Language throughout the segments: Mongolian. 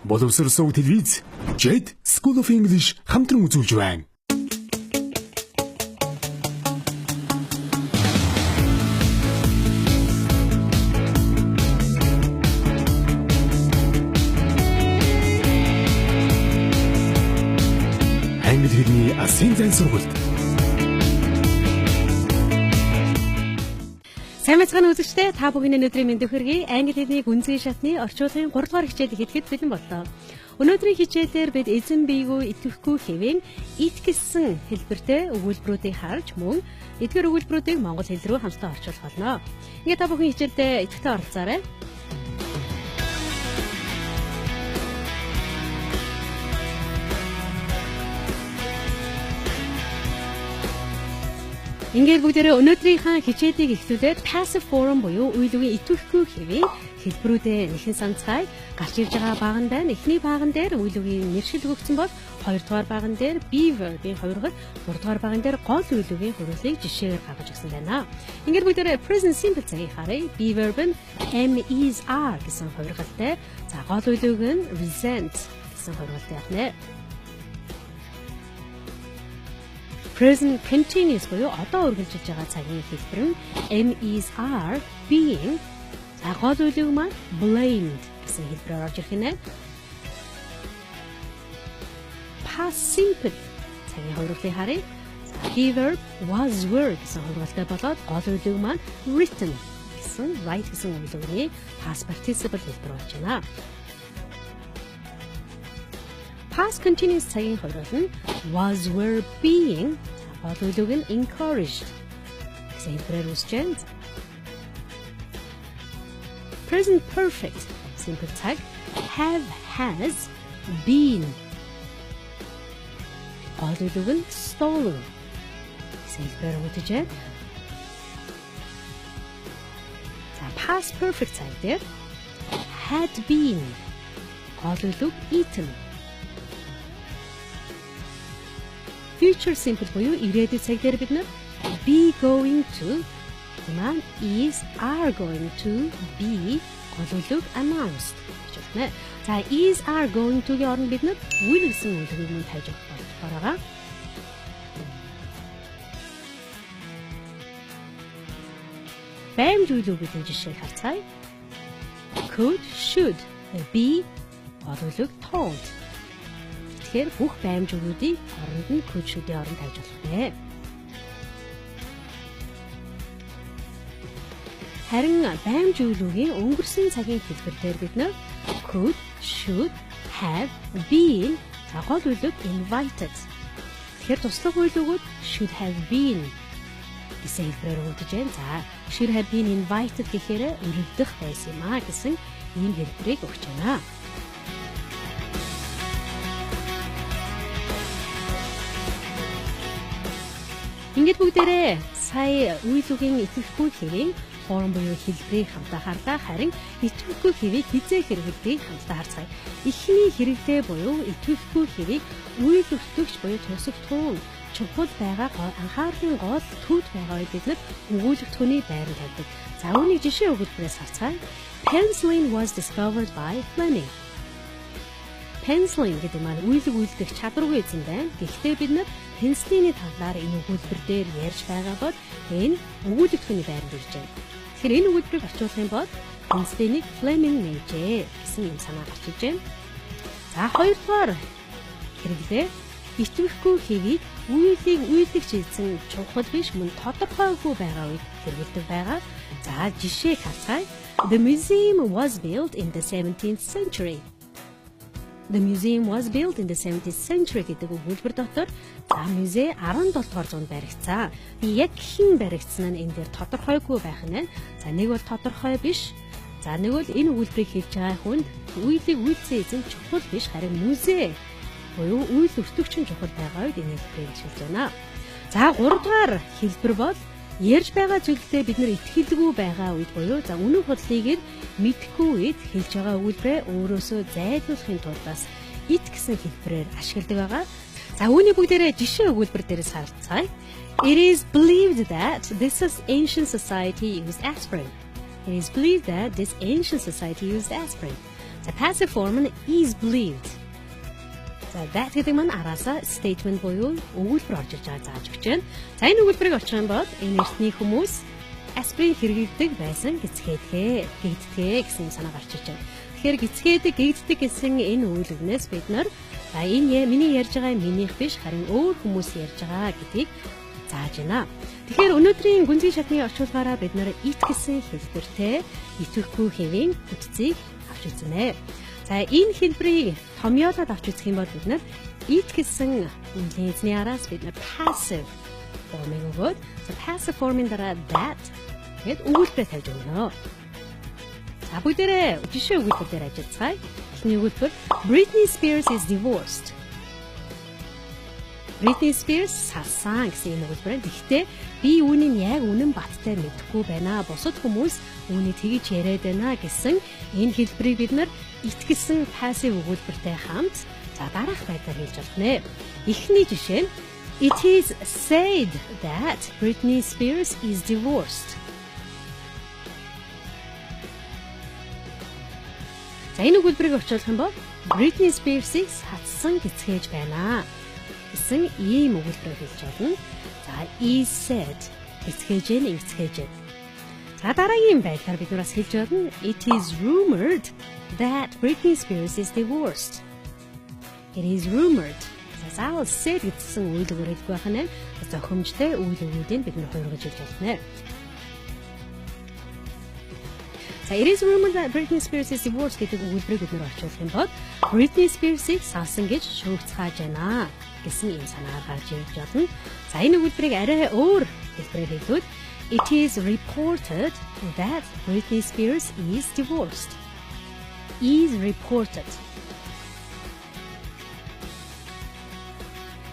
боловсрсон телевиз Jet School of English хамтран үзүүлж байна. Англи хэлний асын зан сургалт. Сайн мэцхан үзэгчдээ та бүхний өнөөдрийн мэндийг хүргэе. Англи хэлний гүнзгий шатны орчуулгын 3 дугаар хичээлийг хэлэхэд бэлэн боллоо. Өнөөдрийн хичээлээр бид эзэн биегөө итгэхгүй хэвэн ит гэсэн хэлбэртэй өгүүлбэрүүдийг харж мөн эдгээр өгүүлбэрүүдийг монгол хэл рүү хамтдаа орчуулах болно. Ингээд та бүхэн хичээлдээ идэвхтэй оролцоорой. Ингээд бүгдээрээ өнөөдрийнхээ хичээлийг эхлүүлээд passive form буюу үеийн итгэхгүй хэвийн хэлбэрүүдээ нэхэн санацгаая. Гарч ирж байгаа баган дээр эхний баган дээр үеийн нэршил өгөгдсөн бол 2 дугаар баган дээр be verb-ийн хувиргал, 3 дугаар баган дээр гол үеийн хуриулыг жишээгээр гаргаж өгсөн байна. Ингээд бүгдээрээ present simple цагийг харъя. Be verb нь am, is, are гэсэн хувиргалтай. За гол үеийг нь resent гэсэн хувиргалтай байна. Present continuous буюу одоо үргэлжилж байгаа цагийн хэлбэр нь am, is, are, being. За гол үеийг маань blamed гэсэн хэлбэрээр орж ирэх нэ. Past simple цагийн хувиргалыг харъя. Be verb was, were гэсэн хувиргалтай болоод гол үеийг маань written гэсэн write гэсэн үеийн past participle хэлбэр болж байна. Past continuous цагийн хувиргал нь was, were, being. Гол үеийг нь encouraged гэсэн хэлбэрээр үүсэж байна. Present perfect simple цаг have, has, been. Гол үеийг нь stolen гэсэн хэлбэрээр үүсэж байна. За past perfect цаг дээр had been. Гол үеийг eaten. Future simple буюу ирээдүйн цаг дээр бид нар be going to man is, are going to be гол үеийг announced гэж байна. За is, are going to-гийн оронд бид нар will гэсэн үеийг мөн тавьж өгөх байгаа. Баймж үеийн жишээг харцгаая. Could, should, be гол үеийг told. Тэгэхээр бүх баймжуудыг оронд нь could, should-ийн оронд тавьж болох нэ. Харин баймжуудын өнгөрсөн цагийн хэлбэр дээр бид нэ could, should, have, been гол үеийг invited. Тэгэхээр туслах үеигүүд should have been гэсэн хэлбэрээр өгдөж байна. За should have been invited гэхээр өрөвдөх байсан юм а гэсэн ийм хэлбэрийг өгч байна. Ингээд бүгдээрээ сая үеийн итгэхгүй хэвийн форм буюу хэлбэрийг хамтаа харлаа. Харин итгэхгүй хэвийг хизээ хэрэглэдэг хамтаа харцгаая. Эхний хэрэглээ буюу итгэхгүй хэвийг үйл өртөгч буюу тусах туун чухал байгаа анхаарлын гол төвд байгаа үед бид нар өгүүлбэртгүүний байранд тавьдаг. За үүнийг жишээ өгүүлбэрээс харцгаая. Penicillin was discovered by Fleming. Penicillin гэдэг маань үйл үлдэх чадваргүй эзэн байна. Гэхдээ бид нар пенсилины талаар энэ өгүүлбэр дээр ярьж байгаа бол энэ өгүүлбэртгүүний байранд ирж байна. Тэгэхээр энэ өгүүлбэрийг орчуулах юм бол пенсилинийг Fleming нээжээ гэсэн юм санаа гарч иж байна. За хоёрдугаар хэрэглээ итгэхгүй хэвийг үйлдэгч эзэн чухал биш мөн тодорхойгүй байгаа үед хэрэглэдэг байгаа. За жишээг харцгаая. The museum was built in the 17th century. The museum was built in the 17th century гэдэг өгүүлбэр дотор за музей 17 дугаар зуунд баригдсан. Яг хэн баригдсан нь энэ дээр тодорхойгүй байх нь. За нэг бол тодорхой биш. За нэг бол энэ өгүүлбэрийг хийж байгаа хүнд үйлийг үйлцэн эзэн чухал биш харин музей буюу үйл өртөгч чухал байгаа үед энэ хэлбэрийг ашиглаж байна. За 3 дугаар хэлбэр бол ярьж байгаа зүйлдээ бид нар итгэлгүй байгаа үед буюу за үнэн худлыг мэдэхгүй үед хэлж байгаа өгүүлбэрээ өөрөөсөө зайлуулахын тулд бас it гэсэн хэлбэрээр ашигладаг байгаа. За үүний бүгдээрээ жишээ өгүүлбэр дээрээс харцгаая. It is believed that this ancient society used aspirin. It is believed that this ancient society used aspirin. За passive form нь is believed. За that гэдэг маань араасаа statement буюу өгүүлбэр орж иж байгаа зааж өгч байна. За энэ өгүүлбэрийг очих юм бол энэ эртний хүмүүс аспирин хэрэглэдэг байсан гэцгээдгээ гэсэн санаа гарч иж байна. Тэгэхээр гэцгээдэг гэгддэг гэсэн энэ өгүүлбэрнээс бид нар за энэ миний ярьж байгаа минийх биш харин өөр хүмүүс ярьж байгаа гэдгийг зааж байна. Тэгэхээр өнөөдрийн гүнзгий шатны орчуулгаараа бид нар it гэсэн хэлбэртэй итгэхгүй хэвийн бүтцийг авч үзнэ. За энэ хэлбэрийг томьёолоод авч үзэх юм бол бид нар it гэсэн үгний эзний араас бид нар passive form-ыг өгөөд passive form-ын дараа that гэд өгүүлбэр тавьж өгнө. За бүгдээрээ жишээ өгүүлбэрээр ажиллацгаая. Эхний өгүүлбэр Britney Spears is divorced. Britney Spears салсан гэсэн юм өгүүлбэр. Гэхдээ би үүнийг яг үнэн баттай мэдэхгүй байна. Бусад хүмүүс үүнийг тэгж яриад байна гэсэн энэ хэлбэрийг бид нар итгэсэн passive өгүүлбэртэй хамт за дараах байдлаар хэлж болох нэ. Эхний жишээ нь It is said that Britney Spears is divorced. За энэ өгүүлбэрийг орчуулах юм бол Britney Spears-ийг сатсан гэцгээж байна гэсэн ийм өгүүлбэрээр хэлж болно. За is said гэцгээж эвцгээж. За дараагийн байдлаар бид нараас хэлж байна. It is rumored that Britney Spears is divorced. It is rumored. Заавал said гэсэн үйлдвэр хэлэх байх нь зохимжтой үйлдвэрүүдийг бид нэр хуургаж хэлж байна. За it is rumored that Britney Spears is divorced гэдэг өгүүлбэрийг бид нэр орчуулах юм бол Britney Spears-ийг салсан гэж шүүгцгааж байна гэсэн юм санаар гарч ирж байна. За энэ өгүүлбэрийг арай өөр хэлбэрээр хэлбэл It is reported that Britney Spears is divorced. Is reported.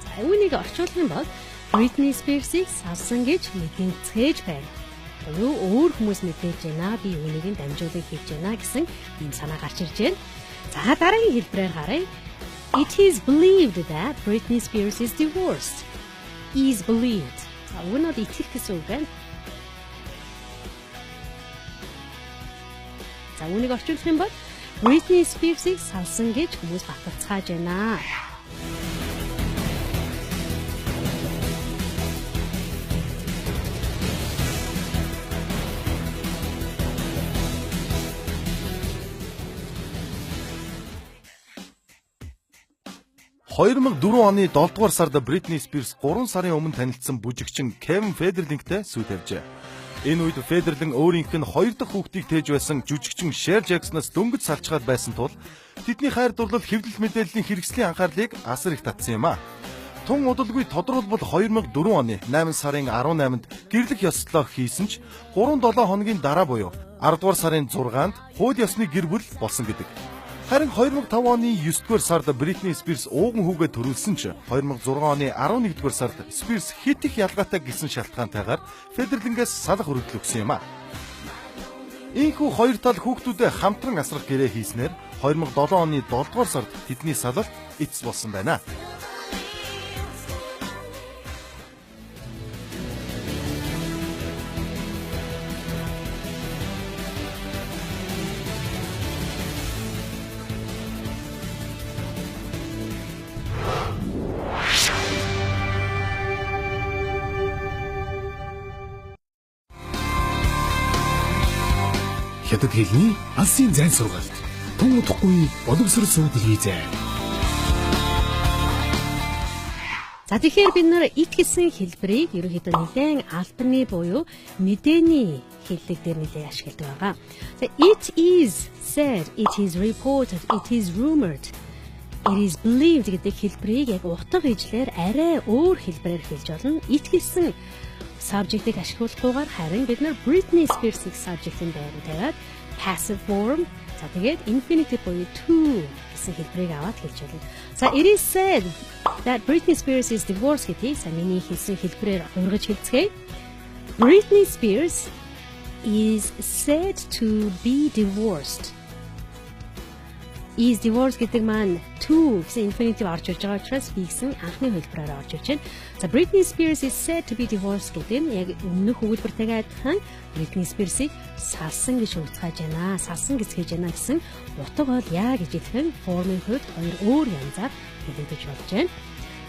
За үүнийг орчуулах юм бол Britney Spears-ийг салсан гэж мэдэгцээж байна. Юу өөр хүмүүс мэдээж байна. Би үүнийг дамжуулах хийж байна гэсэн юм санаа гарч ирж байна. За дараагийн хэлбэрээр харъя. It is believed that Britney Spears is divorced. Is believed. За үүнод итгэх гэсэн үг байна. За үүнийг орчуулах юм бол Britney Spears-ийг салсан гэж хүмүүс баталцгааж байна. ...2004 оны 7 дугаар сард Britney Spears 3 сарын өмнө танилцсан бүжигчин Kevin Federline-тэй сүйд тавьжээ. Энэ үед Federline өөрийнх нь 2 дахь хүүхдийг тээж байсан жүжигчин Cher Jackson-аас дөнгөж салчгаад байсан тул тэдний хайр дурлал хэвлэл мэдээллийн хэрэгслийн анхаарлыг асар их татсан юм а. Тун удалгүй тодруулбал 2004 оны 8 сарын 18-нд гэрлэх ёслолоо хийсэн ч 3-7 хоногийн дараа буюу 10 дугаар сарын 6-нд хууль ёсны гэр бүл болсон гэдэг. Харин 2005 оны 9 дугаар сард Britney Spears ууган хүүгээ төрүүлсэн ч 2006 оны 11 дугаар сард Spears хит их ялгаатай гэсэн шалтгаантайгаар Federline-гээс салах хүртэл өгсөн юм а. Ийхүү хоёр тал хүүхдүүдэд хамтран асрах гэрээ хийснээр 2007 оны 7 дугаар сард тэдний салалт эцэс болсон байна. Хятад хэлний алсын зайн сургалт. Тун утгагүй боловсрол телевизээ. За тэгэхээр бид нар it гэсэн хэлбэрийг ерөнхийдөө нэлээд албаны буюу мэдээний хэллэг дээр нэлээд ашигладаг байгаа. За it is said, it is reported, it is rumored, it is believed гэдэг хэлбэрийг яг утга ижлэр арай өөр хэлбэрээр хэлж болно. It гэсэн subject-ийг ашиглахгүйгээр харин бид нар Britney Spears-ийг subject-ийн байранд тавиад passive form за тэгээд infinitive буюу to гэсэн хэлбэрийг аваад хэлж байна. За it is said that Britney Spears is divorced гэдэг миний хэлсэн хэлбэрээр ургаж хэлцгээе. Britney Spears is said to be divorced. Is divorced гэдэг маань to гэсэн infinitive орж ирж байгаа учраас би гэсэн анхны хэлбэрээр орж ирж байна. За Britney Spears is said to be divorced гэдэг нь яг өмнөх өгүүлбэртэйгээ адилхан Britney Spears-ыг салсан гэж үзэж байна. Салсан гэж хэлж байна гэсэн утга бол яа гэж хэлэх нь формын хувьд хоёр өөр янзаар хэлэгдэж болж байна.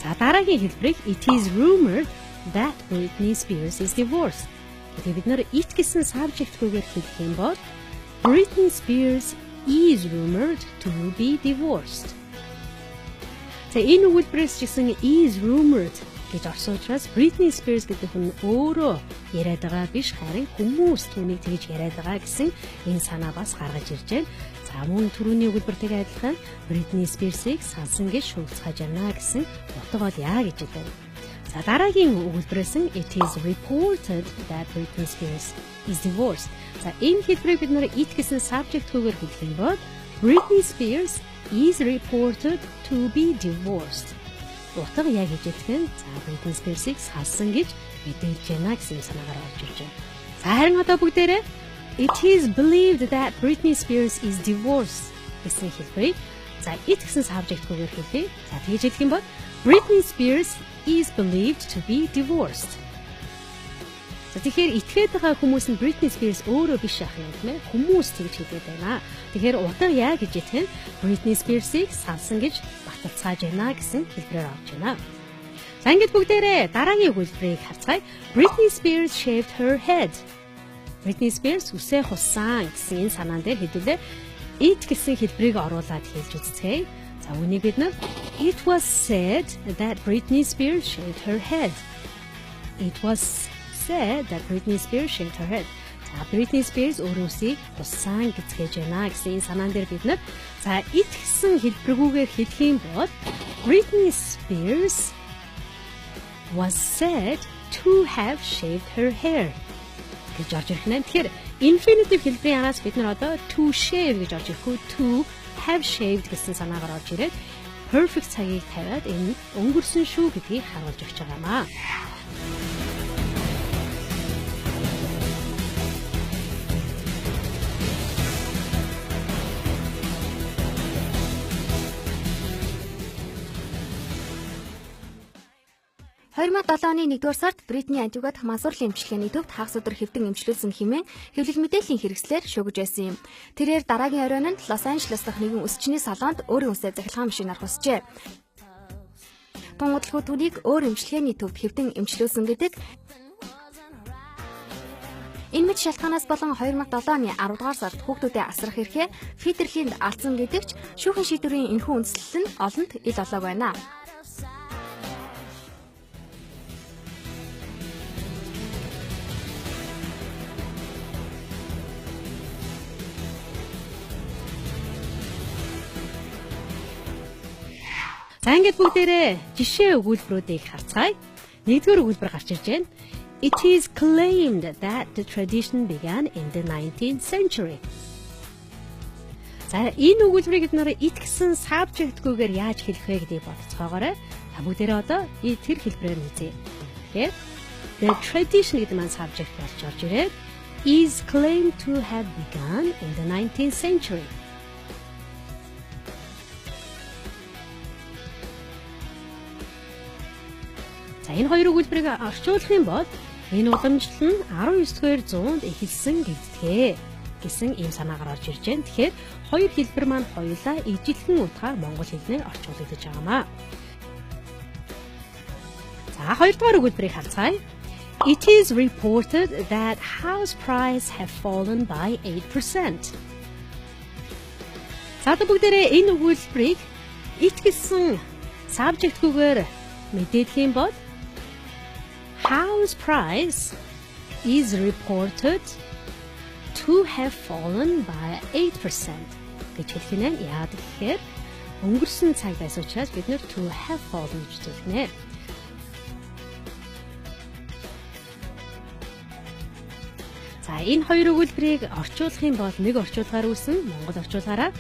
За дараагийн хэлбэрийг it is rumored that Britney Spears is divorced. Тэгээд бид нэр it гэсэн subject-гүйгээр хэлэх юм бол Britney Spears is rumored to be divorced. За энэ үгдбэрээс гэсэн is rumored гэж орсон учраас Britney Spears гэдэг хүн өөрөө яриад байгаа биш харин хүмүүс түүнийг тэгж яриад байгаа гэсэн энэ санаа бас гаргаж ирж байна. За мөн түрүүний үгдбэртэйгээ адилхан Britney Spears-ыг салсан гэж шүүгцгээж байна гэсэн утга бол яа гэж байна. За дараагийн үгдбэрээс нь it is reported that Britney Spears is divorced. За энэ хэлбэрийг бид нэр it гэсэн subject-гүйгээр хэлэх юм бол Britney Spears is reported to be divorced. Утга яг гэж хэлэх нь за Britney Spears-ыг салсан гэж мэдээлж байна гэсэн санаагаар орж ирж байна. За харин одоо бүгдээрээ it is believed that Britney Spears is divorced гэсэн хэлбэрийг за it гэсэн subject-гүйгээр хэлье. За тэгж хэлэх юм бол Britney Spears is believed to be divorced. За тэгэхээр итгээд байгаа хүмүүс нь Britney Spears өөрөө биш ах юм тийм ээ. Хүмүүс тэгж хэлээд байна. Тэгэхээр утга яа гэж хэлэх нь Britney Spears-ыг салсан гэж баталцааж байна гэсэн хэлбэрээр орж байна. За ингээд бүгдээрээ дараагийн хэлбэрийг харцгаая. Britney Spears shaved her head. Britney Spears үсээ хуссан гэсэн энэ санаан дээр хэдүүлээ it гэсэн хэлбэрийг оруулаад хэлж үзцгээе. За үүнийг бид нэр it was said that Britney Spears shaved her head. It was said that Britney Spears shaved her head. За Britney Spears өөрөөсийг хуссан гэцгээж байна гэсэн энэ санаан дээр бид нар за it гэсэн хэлбэргүйгээр хэлэх юм бол Britney Spears was said to have shaved her hair гэж орж ирэх нь. Тэгэхээр infinitive хэлбэрийн араас бид нар одоо to shave гэж орж ирэх үү to have shaved гэсэн санаагаар орж ирээд perfect цагийг тавиад энэ өнгөрсөн шүү гэдгийг харуулж өгч байгаамаа. оны 1-р сард Бритни антибиотик мансуурлын эмчилгээний төвд хагас өдөр хэвтэн эмчилүүлсэн хэмээн хэвлэл мэдээллийн хэрэгслээр шүүгэж байсан юм. Тэрээр дараагийн оройн нь Лос Анжелес дахь нэгэн өсчний салонд өөрийн үсээ захилгаан машинаар хусжээ. Тунгудлахуй түүнийг өөр эмчилгээний төвд хэвтэн эмчилүүлсэн гэдэг энэ мэт шалтгаанаас болон 2007 оны 10 дугаар сард хүүхдүүдэд асрах эрхээ Федерленд алдсан гэдэгч шүүхэн шийдвэрийн энэхүү үндслэл нь олонд ил олоог байна. За ингээд бүгдээрээ жишээ өгүүлбэрүүдийг харцгаая. Нэгдүгээр өгүүлбэр гарч ирж байна. It is claimed that the tradition began in the 19th century. За энэ өгүүлбэрийг бид нэр it гэсэн subject-гүйгээр яаж хэлэх вэ гэдгийг бодцоогоорой. Та бүгдээрээ одоо тэр хэлбэрээр үзье. Тэгэхээр the tradition гэдэг маань subject болж орж ирээд is claimed to have begun in the 19th century. За энэ хоёр өгүүлбэрийг орчуулах юм бол энэ уламжлал нь 19-р зуунд эхэлсэн гэгддэг гэсэн ийм санаагаар орж ирж байна. Тэгэхээр хоёр хэлбэр маань хоёулаа ижилхэн утгаар монгол хэлнээр орчуулагдаж байгаамаа. За хоёрдугаар өгүүлбэрийг харцгаая. It is reported that house prices have fallen by 8%. За бүгдээрээ энэ өгүүлбэрийг it гэсэн subject-гүйгээр мэдээлэх юм бол house price is reported to have fallen by 8% гэж хэлэх нь яа гэхээр өнгөрсөн цаг байсан учраас бид нэр to have fallen гэж хэлэх нэ. За энэ хоёр өгүүлбэрийг орчуулах юм бол нэг орчуулгаар үүсэн монгол орчуулгаараа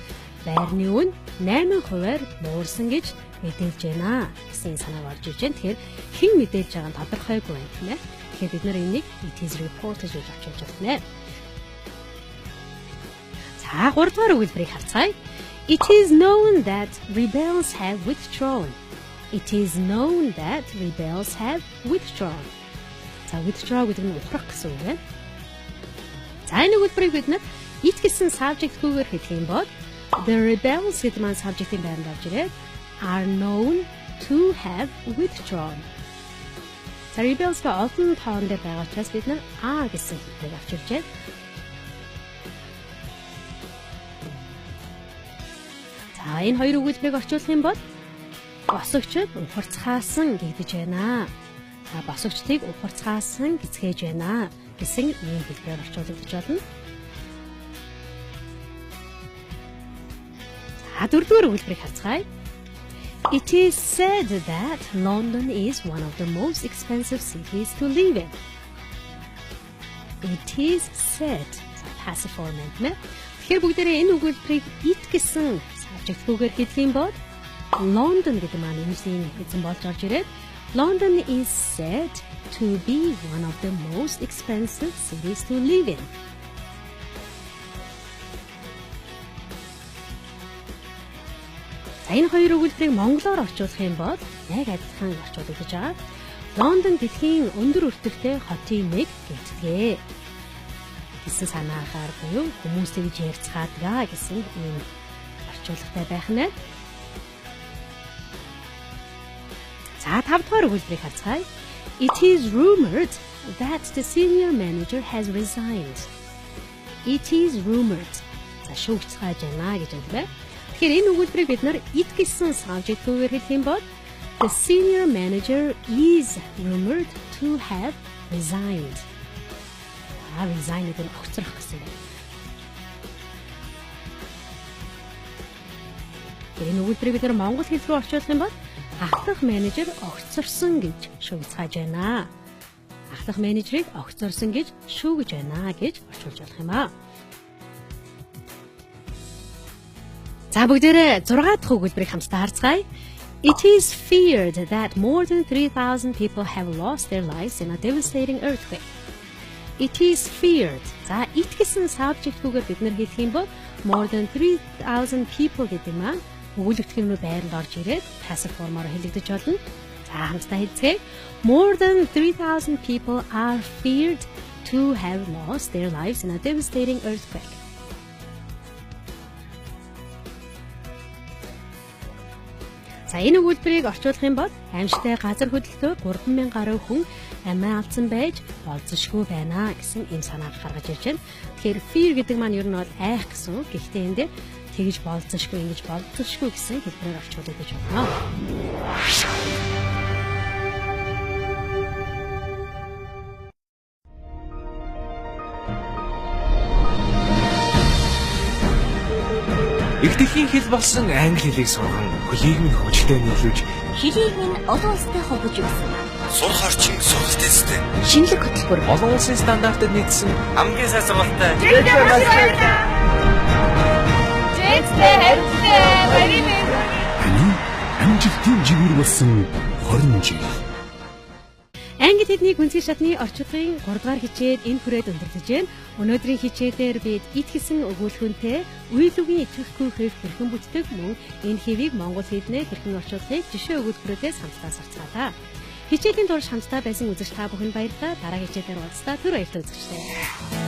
байрны үн 8%-аар буурсан гэж мэдээлж байна гэсэн санааг орж иж байна. Тэгэхээр хэн мэдээлж байгаа нь тодорхойгүй байна тийм ээ. Тэгэхээр бид нэр энийг it is reported гэж орчуулж байна. За 3 дугаар өгүүлбэрийг харцгаая. It is known that rebels have withdrawn. It is known that rebels have withdrawn. За withdraw гэдэг нь ухрах гэсэн үг байна. За энэ өгүүлбэрийг бид нар it гэсэн subject-гүйгээр хэлэх юм бол the rebels гэдэг маань subject-ийн байранд орж ирээд are known to have withdrawn. За rebels-га олон тоон дээр байгаа учраас бид нар are гэсэн хэлбэрийг авч ирж байна. За энэ хоёр өгүүлбэрийг орчуулах юм бол босогчд ухарцгаасан гэгдэж байна. За босогчдыг ухарцгаасан гэцгээж байна гэсэн ийм хэлбэрээр орчуулагдаж байна. За дөрөвдүгээр өгүүлбэрийг харцгаая. It is said that London is one of the most expensive cities to live in. It is said. Passive form нэ. Тэгэхээр бүгдээрээ энэ өгүүлбэрийг it гэсэн subject-гүйгээр хэлэх юм бол London гэдэг маань үнэсийн эзэн болж орж ирээд London is said to be one of the most expensive cities to live in. Энэ хоёр өгүүлбэрийг монголоор орчуулах юм бол яг адилхан орчуулагдаж байгаа. Лондон дэлхийн өндөр өртөгтэй хотын нэг гэдгээ. гэсэн санаагаар буюу хүмүүсийг ярьцгаадаг гэсэн ийм орчуулгатай байх нь. За 5 дугаар өгүүлбэрийг харцгаая. It is rumored that the senior manager has resigned. It is rumored. За шүүгцгааж байна гэж байна. Тэгэхээр энэ өгүүлбэрийг бид нар it гэсэн subject-гүйгээр хэлэх юм бол the senior manager is rumored to have resigned. Resign гэдэг нь огцрох гэсэн байна. Энэ өгүүлбэрийг бид нар монгол хэл рүү орчуулах юм бол ахлах менежер огцорсон гэж шүүгцгааж байна. Ахлах менежерийг огцорсон гэж шүүгэж байна гэж орчуулж болох юм аа. За бүгдээрээ 6 дахь өгүүлбэрийг хамтдаа харцгаая. It is feared that more than 3,000 people have lost their lives in a devastating earthquake. It is feared. За it гэсэн subject-гүйгээр бид нар хэлэх юм бол more than 3,000 people гэдэг юм аа. Өгүүлбэрийн байранд орж ирээд passive form-оор хэлэгдэж болно. За хамтдаа хэлцгээе. More than 3,000 people are feared to have lost their lives in a devastating earthquake. За энэ өгүүлбэрийг орчуулах юм бол аимшигтай газар хөдлөлтөөр 3,000 гаруй хүн амиа алдсан байж болзошгүй байна гэсэн ийм санааг гаргаж ирж байна. Тэгэхээр fear гэдэг маань ер нь бол айх гэсэн үг. Гэхдээ энэ дээр тэгж болзошгүй, ингэж болзошгүй гэсэн хэлбэрээр орчуулагдаж байна. Их дэлхийн хэл болсон англи хэлийг сурган хөлийг минь хөгжөлтэй нийлүүлж хэлийг минь олон улстай холбож өгсөн. сурах орчин сурах тесттэй Шинэлэг хөтөлбөр. олон улсын стандартад нийцсэн хамгийн сайн сургалттай Таны амжилтын жигүүр болсон 20 жил. Англи хэлний гүнзгий шатны орчуулгын 3 дугаар хичээл энэ хүрээд өндөрлөж байна. Өнөөдрийн хичээлээр бид ит гэсэн өгүүлбэртэй үеилүүгийн итгэхгүй хэв хэрхэн бүтдэг мөн энэ хэвийг монгол хэлнээр хэрхэн орчуулахыг жишээ өгүүлбэрүүдээс хамтдаа сурцгаалаа. Хичээлийн турш хамтдаа байсан үзэгч та бүхэнд баярлалаа. Дараагийн хичээлээр уулзлаа. Түр баярлалаа үзэгчдээ.